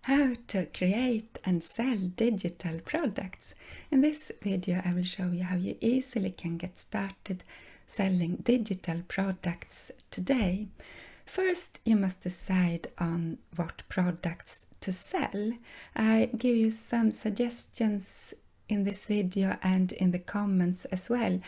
How to create and sell digital products. In this video I will show you how you easily can get started selling digital products today. First, you must decide on what products to sell. I give you some suggestions in this video and in the comments as well.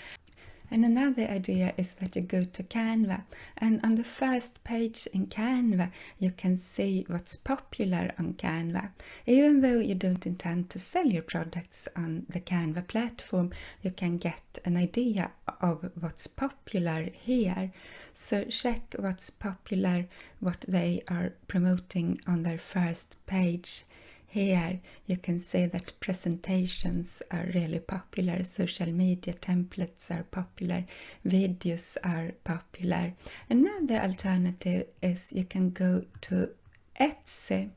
And another idea is that you go to Canva, and on the first page in Canva you can see what's popular on Canva. Even though you don't intend to sell your products on the Canva platform, you can get an idea of what's popular here. So check what's popular, what they are promoting on their first page. Here you can see that presentations are really popular, social media templates are popular, videos are popular. Another alternative is you can go to Etsy,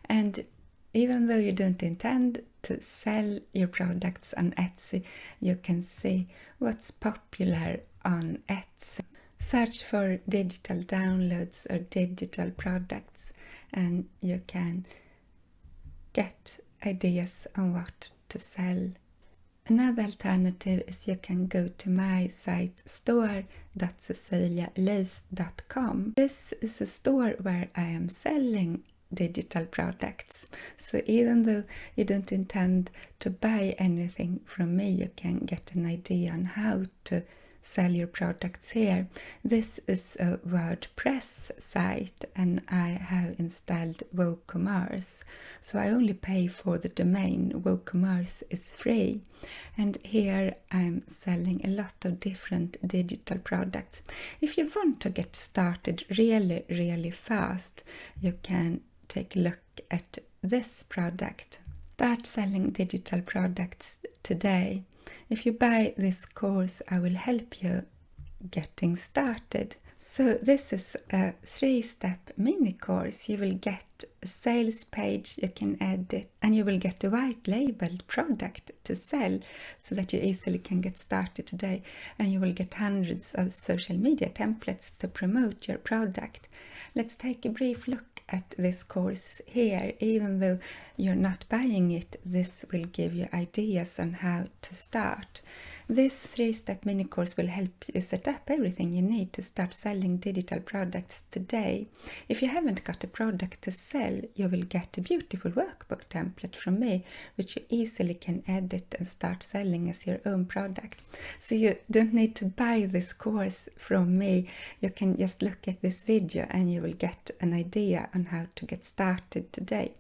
and even though you don't intend to sell your products on Etsy, you can see what's popular on Etsy. Search for digital downloads or digital products and you can get ideas on what to sell. Another alternative is you can go to my site store.ceciliaelise.com. This is a store where I am selling digital products. So even though you don't intend to buy anything from me, you can get an idea on how to sell your products here. This is a WordPress site and I have installed WooCommerce, so I only pay for the domain. WooCommerce is free, and here I'm selling a lot of different digital products. If you want to get started really fast, you can take a look at this product. Start selling digital products today. If you buy this course, I will help you getting started. So this is a 3-step mini course. You will get a sales page you can edit, and you will get a white labeled product to sell so that you easily can get started today, and you will get hundreds of social media templates to promote your product. Let's take a brief look at this course here. Even though you're not buying it, this will give you ideas on how to start. This 3-step mini course will help you set up everything you need to start selling digital products today. If you haven't got a product to sell, you will get a beautiful workbook template from me, which you easily can edit and start selling as your own product. So you don't need to buy this course from me. You can just look at this video and you will get an idea on how to get started today.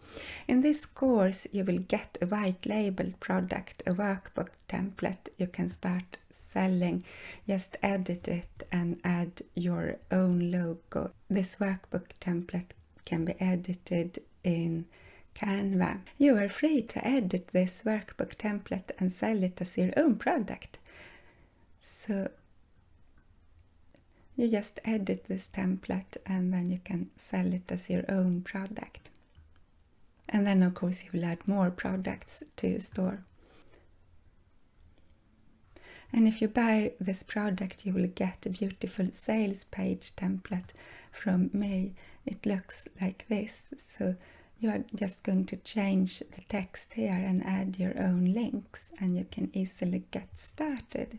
In this course you will get a white labeled product, a workbook template you can start selling. Just edit it and add your own logo. This workbook template can be edited in Canva. You are free to edit this workbook template and sell it as your own product. So you just edit this template and then you can sell it as your own product. And then of course you will add more products to your store. And if you buy this product, you will get a beautiful sales page template from me. It looks like this. So you are just going to change the text here and add your own links, and you can easily get started.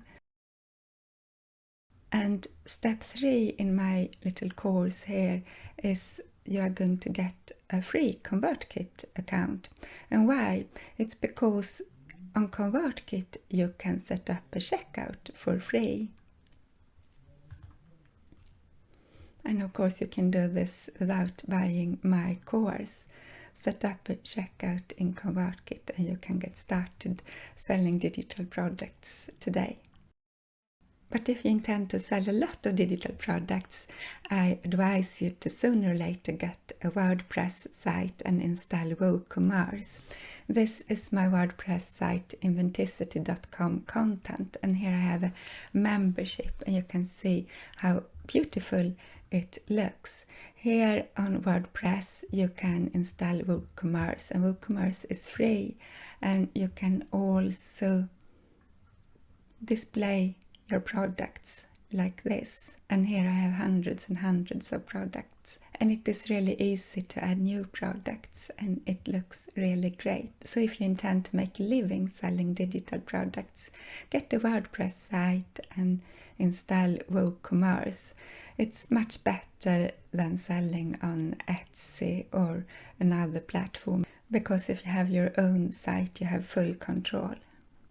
And step 3 in my little course here is you are going to get a free ConvertKit account. And why? It's because on ConvertKit you can set up a checkout for free. And of course you can do this without buying my course. Set up a checkout in ConvertKit and you can get started selling digital products today. But if you intend to sell a lot of digital products, I advise you to sooner or later get a WordPress site and install WooCommerce. This is my WordPress site, inventicity.com content, and here I have a membership and you can see how beautiful it looks. Here on WordPress you can install WooCommerce, and WooCommerce is free, and you can also display your products like this. And here I have hundreds and hundreds of products and it is really easy to add new products, and it looks really great. So if you intend to make a living selling digital products, get the WordPress site and install WooCommerce. It's much better than selling on Etsy or another platform, because if you have your own site, you have full control.